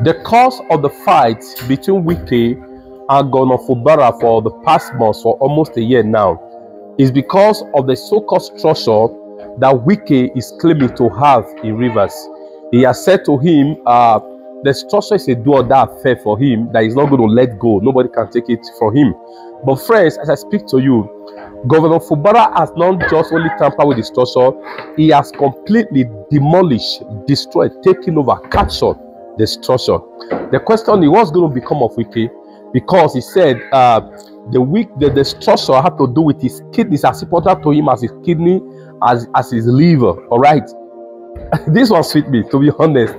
The cause of the fight between Wike and Governor Fubara for the past months, for almost a year now, is because of the so-called structure that Wike is claiming to have in Rivers. He has said to him, the structure is a do or die affair for him that he's not going to let go. Nobody can take it from him. But friends, as I speak to you, Governor Fubara has not just only tampered with the structure, he has completely demolished, destroyed, taken over, captured the structure. The question is, what's going to become of Wike? Because he said the structure had to do with his kidneys, as important to him as his kidney, as his liver. All right. This one sweet me, to be honest.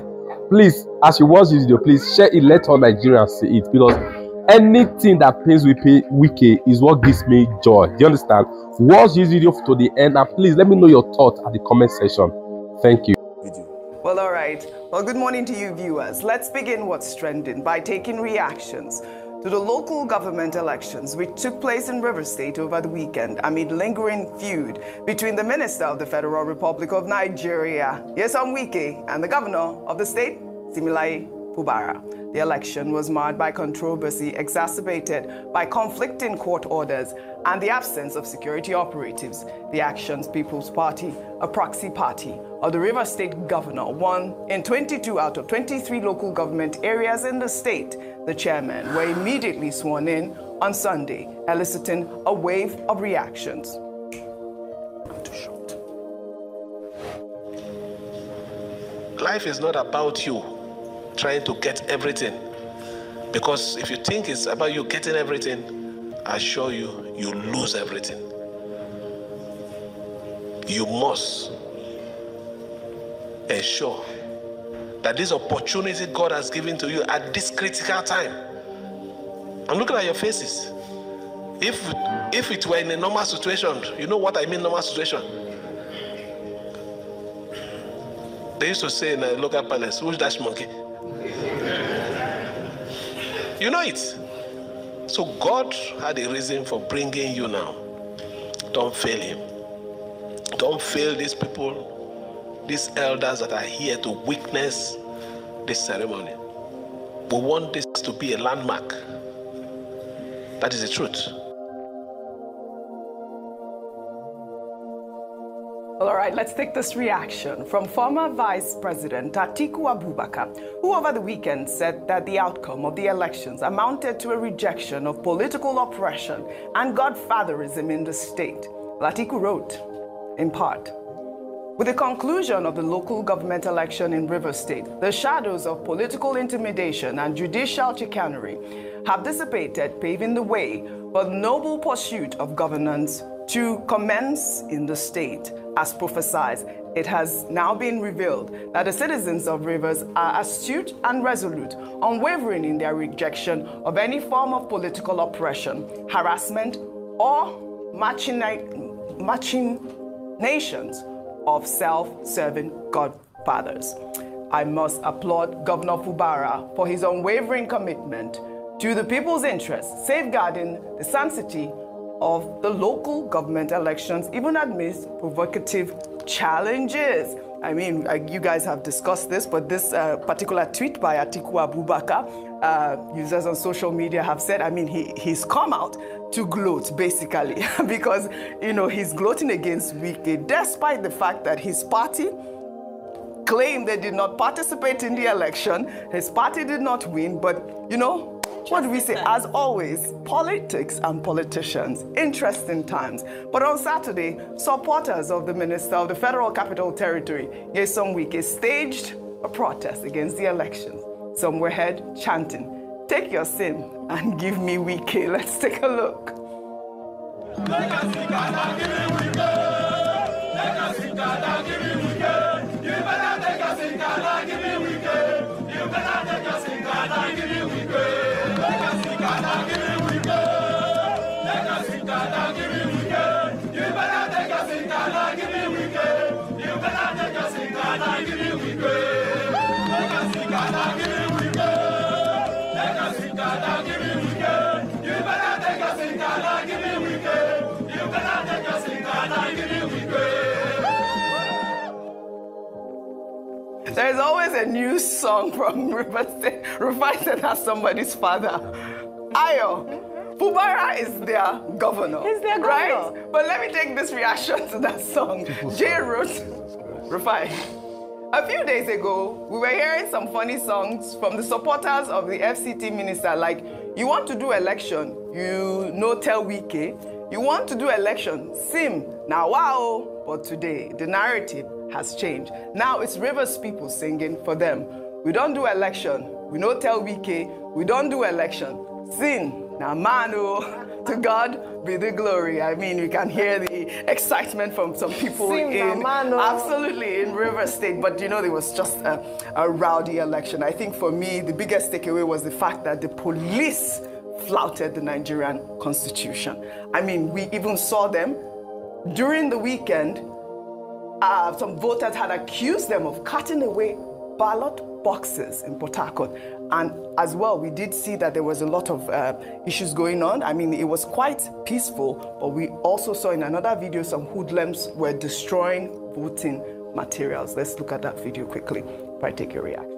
Please, as you watch this video, please share it, let all Nigerians see it, because anything that pains Wike is what gives me joy. Do you understand? Watch this video to the end, and please let me know your thoughts at the comment section. Thank you. Well, all right. Well, good morning to you viewers. Let's begin what's trending by taking reactions to the local government elections which took place in Rivers State over the weekend amid lingering feud between the Minister of the Federal Republic of Nigeria, Nyesom Wike, and the Governor of the state, Similai Fubara. The election was marred by controversy exacerbated by conflicting court orders and the absence of security operatives. The Action's People's Party, a proxy party of the Rivers State governor, won in 22 out of 23 local government areas in the state. The chairmen were immediately sworn in on Sunday, eliciting a wave of reactions. Life is not about you trying to get everything, because if you think it's about you getting everything, I assure you, you lose everything. You must ensure that this opportunity God has given to you at this critical time. I'm looking at your faces. If it were in a normal situation, you know what I mean, normal situation. They used to say in the local palace, who's that monkey? You know it. So God had a reason for bringing you now. Don't fail him. Don't fail these people, these elders that are here to witness this ceremony. We want this to be a landmark. That is the truth. All right, let's take this reaction from former Vice President Atiku Abubakar, who over the weekend said that the outcome of the elections amounted to a rejection of political oppression and godfatherism in the state. Atiku wrote, in part, with the conclusion of the local government election in Rivers State, the shadows of political intimidation and judicial chicanery have dissipated, paving the way for the noble pursuit of governance to commence in the state. As prophesied, it has now been revealed that the citizens of Rivers are astute and resolute, unwavering in their rejection of any form of political oppression, harassment, or machinations of self-serving godfathers. I must applaud Governor Fubara for his unwavering commitment to the people's interests, safeguarding the sanctity of the local government elections, even amidst provocative challenges. I mean, you guys have discussed this, but this particular tweet by Atiku Abubakar, users on social media have said, I mean, he's come out to gloat, basically, because, you know, he's gloating against Wike, despite the fact that his party claimed they did not participate in the election. His party did not win, but, you know, what do we say? As always, politics and politicians, interesting times. But on Saturday, supporters of the Minister of the Federal Capital Territory, Nyesom Wike, staged a protest against the elections. Some were heard chanting, "Take your sin and give me Wike." Let's take a look. There's always a new song from River State. Rufai said that's somebody's father. Ayo. Fubara is their governor. He's their governor. Right? But let me take this reaction to that song. Jay wrote, Rufai. A few days ago, we were hearing some funny songs from the supporters of the FCT minister, like, you want to do election, you no tell Wike. You want to do election, Sim, now wow. But today, the narrative has changed. Now it's Rivers people singing for them. We don't do election, we no tell Wike, we don't do election, Sin. Now, Manu, to God be the glory. I mean, you can hear the excitement from some people absolutely in River State. But you know, there was just a rowdy election. I think for me, the biggest takeaway was the fact that the police flouted the Nigerian Constitution. I mean, we even saw them during the weekend. Some voters had accused them of cutting away ballot boxes in Port Harcourt. And as well, we did see that there was a lot of issues going on. I mean, it was quite peaceful, but we also saw in another video some hoodlums were destroying voting materials. Let's look at that video quickly if I take your reaction.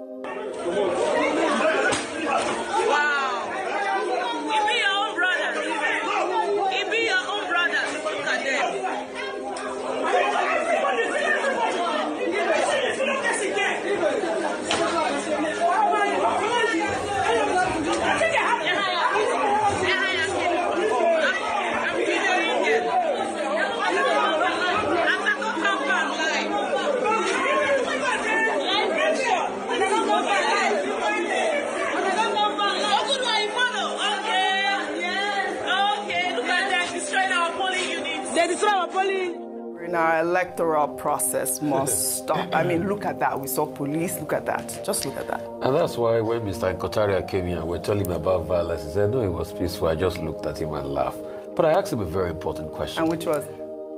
Our electoral process must stop. I mean, look at that. We saw police. Look at that. Just look at that. And that's why when Mr. Nkotaria came here and we're telling him about violence, he said, no, it was peaceful. I just looked at him and laughed. But I asked him a very important question. And which was?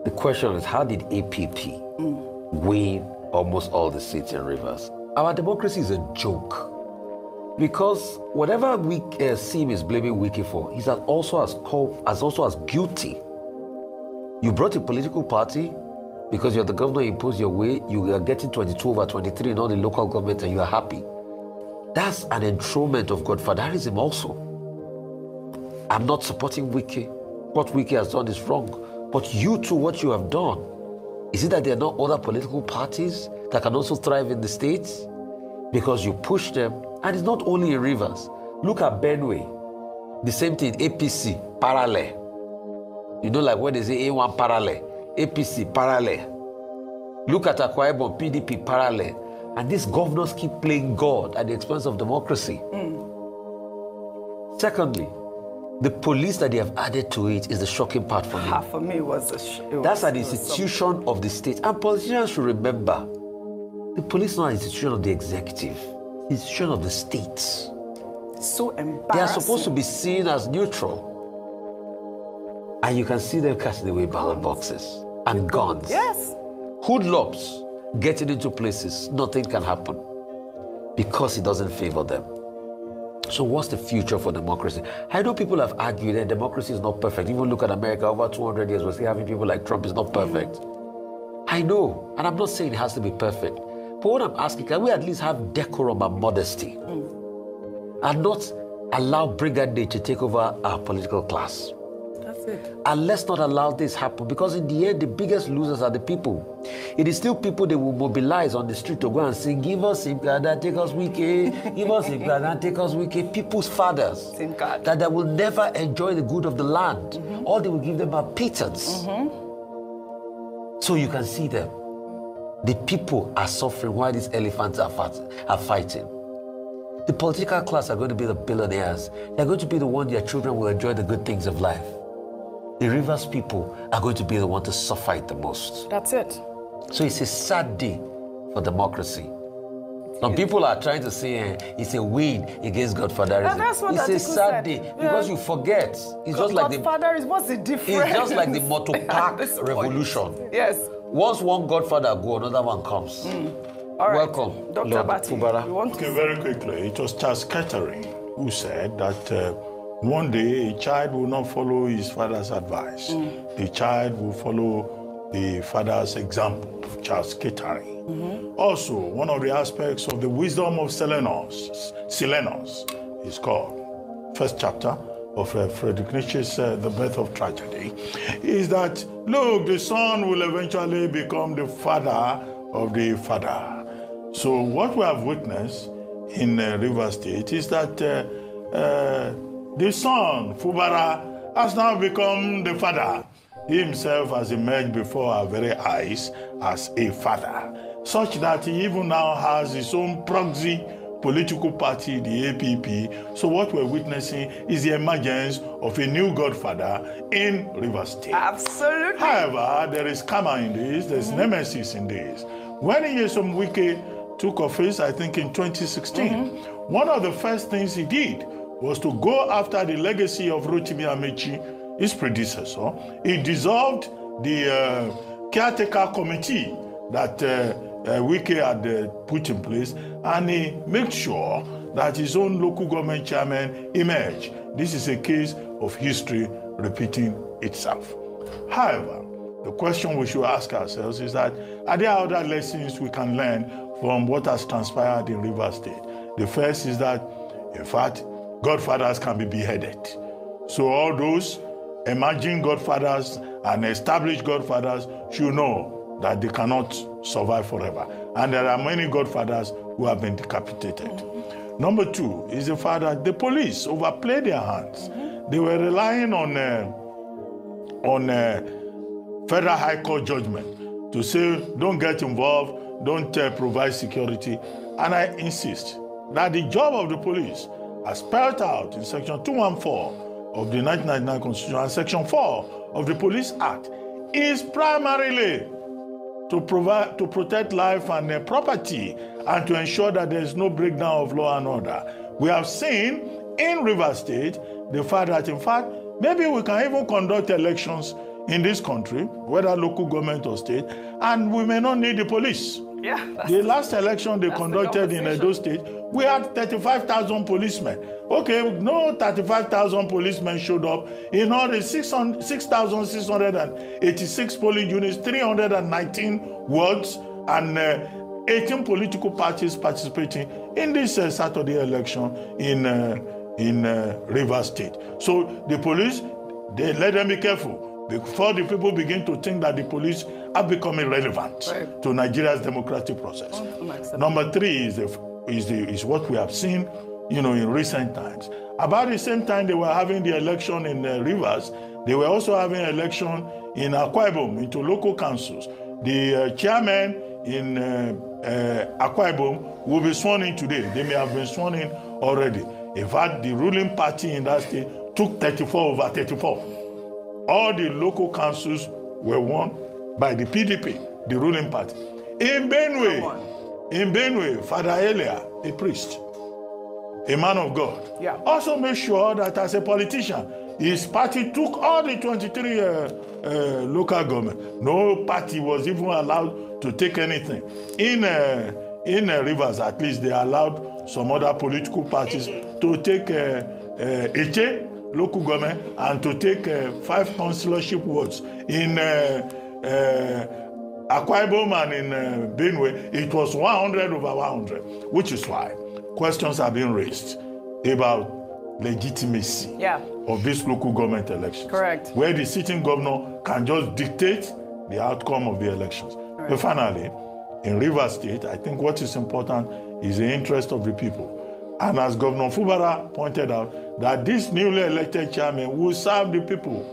The question is, how did APP win almost all the seats in Rivers? Our democracy is a joke. Because whatever Sim is blaming Wike for, he's also as guilty. You brought a political party because you're the governor, imposed your way, you are getting 22/23 in all the local government and you are happy. That's an enthronement of godfatherism also. I'm not supporting Wike. What Wike has done is wrong. But you too, what you have done, is it that there are not other political parties that can also thrive in the states? Because you push them, and it's not only in Rivers. Look at Benue, the same thing, APC, parallel. You know, like when they say A1 parallel, APC parallel. Look at Akwa Ibom, PDP parallel. And these governors keep playing God at the expense of democracy. Secondly, the police that they have added to it is the shocking part for me. For me, that's an institution of the state. And politicians should remember, the police is not an institution of the executive. It's an institution of the states. So embarrassing. They are supposed to be seen as neutral. And you can see them casting away ballot boxes and guns. Yes. Hoodlums getting into places, nothing can happen because it doesn't favor them. So what's the future for democracy? I know people have argued that democracy is not perfect. Even look at America, over 200 years, we're still having people like Trump is not perfect. I know, and I'm not saying it has to be perfect. But what I'm asking, can we at least have decorum and modesty? And not allow brigandage to take over our political class? And let's not allow this happen, because in the end, the biggest losers are the people. It is still people they will mobilize on the street to go and sing, give us Simkada, take us Wike, give us Simkada, take us Wike. People's fathers that they will never enjoy the good of the land. All they will give them are pittance. So you can see them. The people are suffering while these elephants are fighting. The political class are going to be the billionaires. They're going to be the one their children will enjoy the good things of life. The Rivers people are going to be the one to suffer it the most. That's it. So it's a sad day for democracy. Some people are trying to say it's a win against godfatherism. That's what it's a sad day because you forget. It's just like godfatherism. What's the difference? It's just like the Motor Park revolution. Yes. Once one godfather goes, another one comes. All right. Welcome, Dr. Lord Fubara. Okay, very quickly. It was Charles Kettering who said that one day a child will not follow his father's advice. The child will follow the father's example, Charles Kettering. Also, one of the aspects of the wisdom of Silenos is called, first chapter of Friedrich Nietzsche's The Birth of Tragedy, is that, look, the son will eventually become the father of the father. So what we have witnessed in Rivers State is that the son, Fubara, has now become the father. He himself has emerged before our very eyes as a father, such that he even now has his own proxy political party, the APP. So what we're witnessing is the emergence of a new godfather in Rivers State. Absolutely. However, there is karma in this, there's nemesis in this. When Nyesom Wike took office, I think in 2016, one of the first things he did was to go after the legacy of Rotimi Amechi, his predecessor. He dissolved the caretaker committee that Wike had put in place, and he made sure that his own local government chairman emerged. This is a case of history repeating itself. However, the question we should ask ourselves is that, are there other lessons we can learn from what has transpired in Rivers State? The first is that, in fact, godfathers can be beheaded. So all those emerging godfathers and established godfathers should know that they cannot survive forever. And there are many godfathers who have been decapitated. Number two is the fact that the police overplayed their hands. They were relying on Federal High Court judgment to say, don't get involved, don't provide security. And I insist that the job of the police, as spelled out in Section 214 of the 1999 Constitution and Section 4 of the Police Act, is primarily to protect life and property and to ensure that there is no breakdown of law and order. We have seen in Rivers State the fact that, in fact, maybe we can even conduct elections in this country, whether local government or state, and we may not need the police. Yeah, the last election they conducted in Edo State, we had 35,000 policemen. Okay, no 35,000 policemen showed up in all the 6,686 polling units, 319 wards, and 18 political parties participating in this Saturday election in Rivers State. So the police, they let them be careful before the people begin to think that the police are becoming irrelevant to Nigeria's democratic process. Number three is what we have seen, in recent times. About the same time they were having the election in Rivers, they were also having an election in Akwa Ibom into local councils. The chairman in Akwa Ibom will be sworn in today. They may have been sworn in already. In fact, the ruling party in that state took 34 over 34. All the local councils were won by the PDP, the ruling party. In Benue, Father Elia, a priest, a man of God, also made sure that as a politician, his party took all the 23 local government. No party was even allowed to take anything. In Rivers, at least, they allowed some other political parties to take Eche, local government, and to take 5 councillorship wards. In Akwa Ibom and in Benue, it was 100 over 100, which is why questions have been raised about legitimacy of these local government elections. Correct. Where the sitting governor can just dictate the outcome of the elections. But finally, in Rivers State, I think what is important is the interest of the people. And as Governor Fubara pointed out, that this newly elected chairman will serve the people.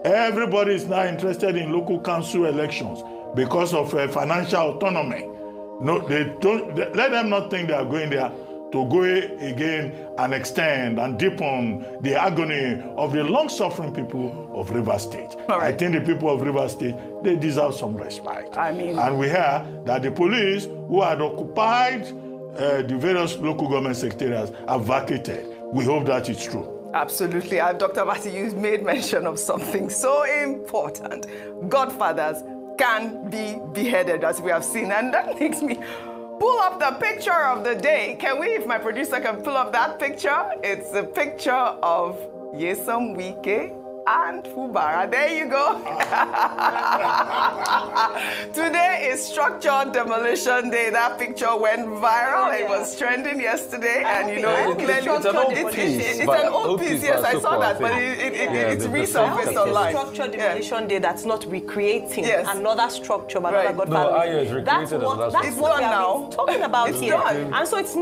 Everybody is now interested in local council elections because of financial autonomy. No, let them not think they are going there to go again and extend and deepen the agony of the long-suffering people of Rivers State. I think the people of Rivers State, they deserve some respect. And we hear that the police who had occupied the various local government secretariats have vacated. We hope that it's true. Absolutely. Dr. Bati, you made mention of something so important. Godfathers can be beheaded, as we have seen. And that makes me pull up the picture of the day. Can we, if my producer can pull up that picture? It's a picture of Nyesom Wike and Fubara. There you go. Today is Structured Demolition Day. That picture went viral. It was trending yesterday, and you know, it clearly it's an old piece. It's an old piece. Yes, I saw that, but it's resurfaced online. Structured Demolition Day that's not recreating another structure, but Right. another godfather. No, it's recreated That's It's what done we now. are talking about It's here. done. And so it's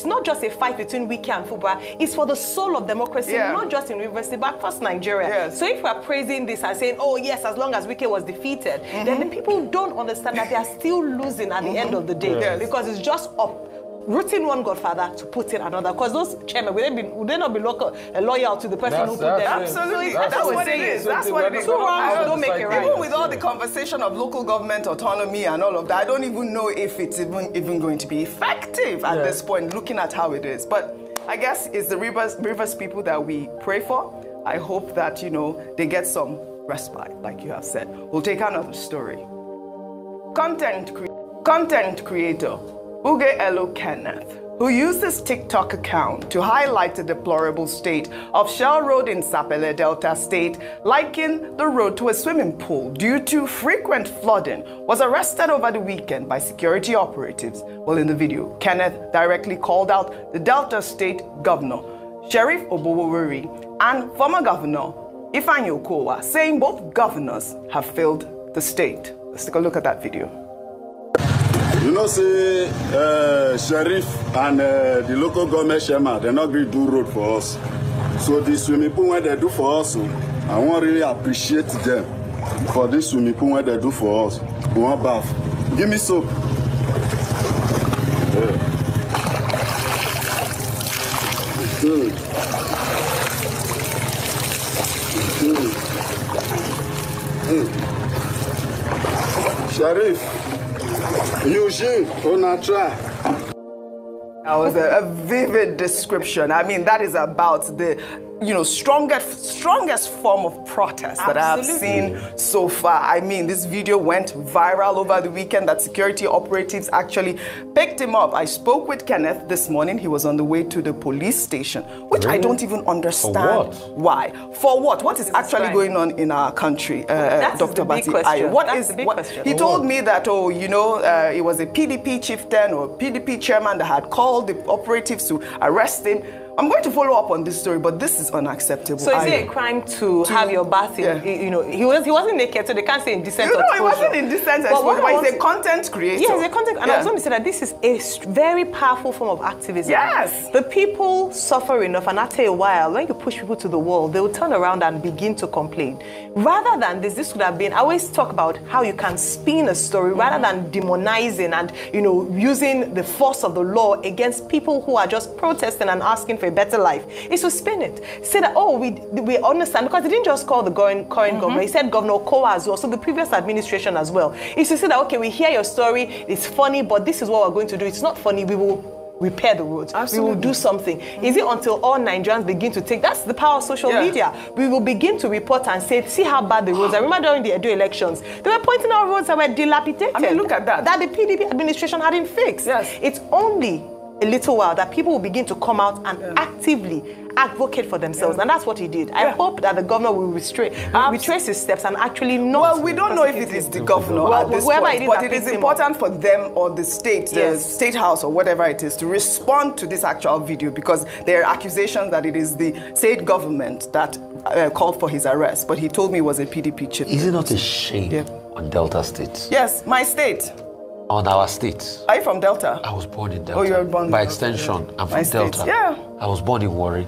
not just a fight between Wike and Fubara. It's for the soul of democracy, not just in Rivers State, but across Nigeria. Yes. So if we're praising this and saying, oh yes, as long as Wike was defeated, then the people don't understand that they are still losing at the end of the day. Yes. Because it's just rooting one godfather to put in another. Because those chairmen, would they not be loyal to the person who put them? Absolutely. So That's what it is. That's what it is. Two wrongs don't make it right. Even with all the conversation of local government autonomy and all of that, I don't even know if it's even going to be effective at this point, looking at how it is. But I guess it's the Rivers people that we pray for. I hope that, you know, they get some respite, like you have said. We'll take another story. Content creator Uge Elo Kenneth, who used his TikTok account to highlight the deplorable state of Shell Road in Sapele, Delta State, liking the road to a swimming pool due to frequent flooding, was arrested over the weekend by security operatives. Well, in the video, Kenneth directly called out the Delta State Governor, Sheriff Obowori, and former Governor Ifeanyi Okowa, saying both governors have failed the state. Let's take a look at that video. You know, say, Sheriff and the local government chairman, they're not going to do road for us. So the swimming pool, what they do for us, I want to really appreciate them for this swimming pool, what they do for us. We want bath. Give me soap. Good. Sheriff, Eugene, on a try. That was a vivid description. I mean, that is about the, you know, strongest form of protest that I have seen so far. I mean, this video went viral over the weekend that security operatives actually picked him up. I spoke with Kenneth this morning. He was on the way to the police station, which I don't even understand why. For what? What is actually going on in our country, Dr. Bati? He told me that, oh, you know, it was a PDP chieftain or PDP chairman that had called the operatives to arrest him. I'm going to follow up on this story, but this is unacceptable. So is it a crime to have your bath in, you know, he wasn't naked, so they can't say indecent exposure. No, he wasn't indecent exposure, but he's a content creator. Yeah, he's a content creator. And I was going to say that this is a very powerful form of activism. Yes. The people suffer enough, and after a while, when you push people to the wall, they will turn around and begin to complain. Rather than this would have been, I always talk about how you can spin a story, rather than demonizing and, you know, using the force of the law against people who are just protesting and asking for a better life, is to spin it. Say that, oh, we understand, because he didn't just call the current governor, he said Governor Okowa as well, so the previous administration as well. Is to say that, okay, we hear your story, it's funny, but this is what we're going to do. It's not funny, we will repair the roads. Absolutely. We will do something. Is it until all Nigerians begin to take, that's the power of social media. We will begin to report and say, see how bad the roads are. I remember during the Edo elections, they were pointing out roads that were dilapidated. I mean, look at that. That the PDP administration hadn't fixed. Yes. It's only a little while that people will begin to come out and actively advocate for themselves, and that's what he did. I hope that the governor will retrace his steps and actually not. Well, we don't know if it is the governor at this point, but it is important for them or the state, the state house or whatever it is, to respond to this actual video, because there are accusations that it is the state government that called for his arrest, but he told me it was a PDP chief. Is it not a shame on Delta State? Yes, my state. On our state. Are you from Delta? I was born in Delta. Oh, you were born in By Delta. extension, I'm from My Delta. state, yeah. I was born in Warri.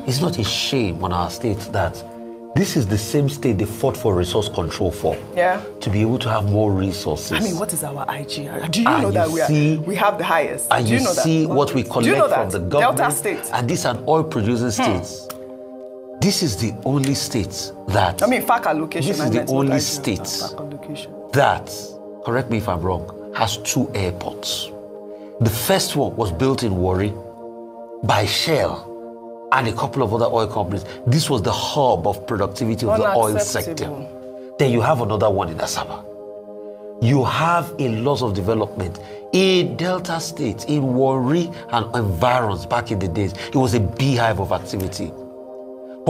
It's not a shame on our state that this is the same state they fought for resource control for. Yeah. To be able to have more resources. I mean, what is our IGR? Do you know that we have the highest? And Do you know see that? what we collect from the government. Delta State. And these are oil-producing states. This is the only state that... I mean, FAC allocation. This is the only state that, correct me if I'm wrong, has 2 airports. The first one was built in Warri by Shell and a couple of other oil companies. This was the hub of productivity of the oil sector. Then you have another one in Asaba. You have a lot of development in Delta State, in Warri and environs back in the days. It was a beehive of activity.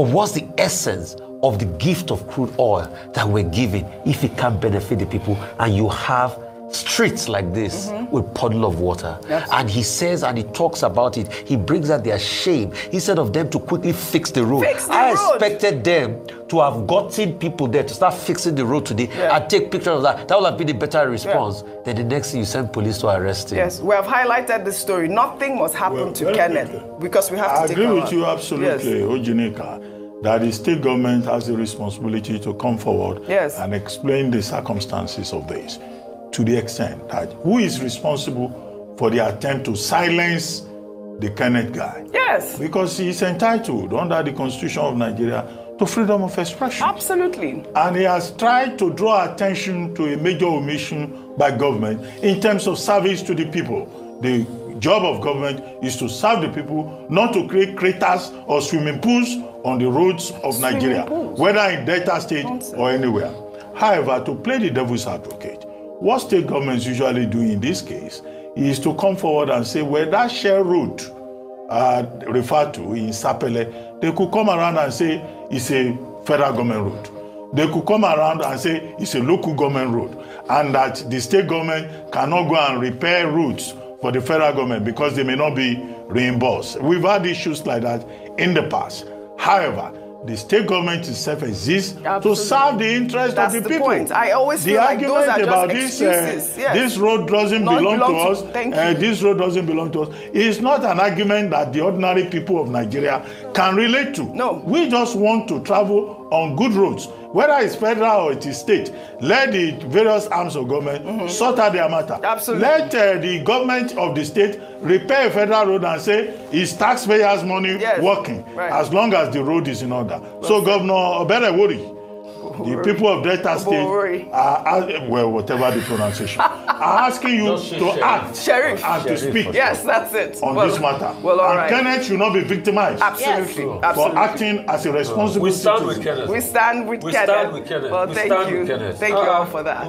But what's the essence of the gift of crude oil that we're giving if it can't benefit the people and you have streets like this with puddle of water? And he says, and he talks about it, he brings out their shame instead of them to quickly fix the road. I expected them to have gotten people there to start fixing the road today and take pictures of that. That would have been a better response. Then the next thing you send police to arrest him. Yes, we have highlighted this story. Nothing must happen to Kenneth because we have to take I agree with you absolutely, Ojinika, that the state government has the responsibility to come forward and explain the circumstances of this, to the extent that who is responsible for the attempt to silence the Kenneth guy. Yes. Because he is entitled under the Constitution of Nigeria to freedom of expression. Absolutely. And he has tried to draw attention to a major omission by government in terms of service to the people. The job of government is to serve the people, not to create craters or swimming pools on the roads of Nigeria, whether in Delta State or anywhere. However, to play the devil's advocate, what state governments usually do in this case is to come forward and say, well, that share road referred to in Sapele, they could come around and say it's a federal government road. They could come around and say it's a local government road, and that the state government cannot go and repair roads for the federal government because they may not be reimbursed. We've had issues like that in the past. However, the state government itself exists to serve the interest of the people. Point. I always feel like those are about just this, this road doesn't belong to us, this road doesn't belong to us, is not an argument that the ordinary people of Nigeria can relate to. No. We just want to travel on good roads. Whether it's federal or it is state, let the various arms of government sort out their matter. Absolutely. Let the government of the state repair a federal road and say it's taxpayers' money working, as long as the road is in order. So Governor Oberewori, the people of Delta State are, well, whatever the pronunciation, are asking you to act and to speak. Yes, that's it. On this matter. Well, all and right. Kenneth should not be victimized. Absolutely. Yes. For acting as a responsible we stand citizen. with Kenneth. We stand with Kenneth. We stand with Kenneth. Well, we thank stand you. with Kenneth. Thank you all for that.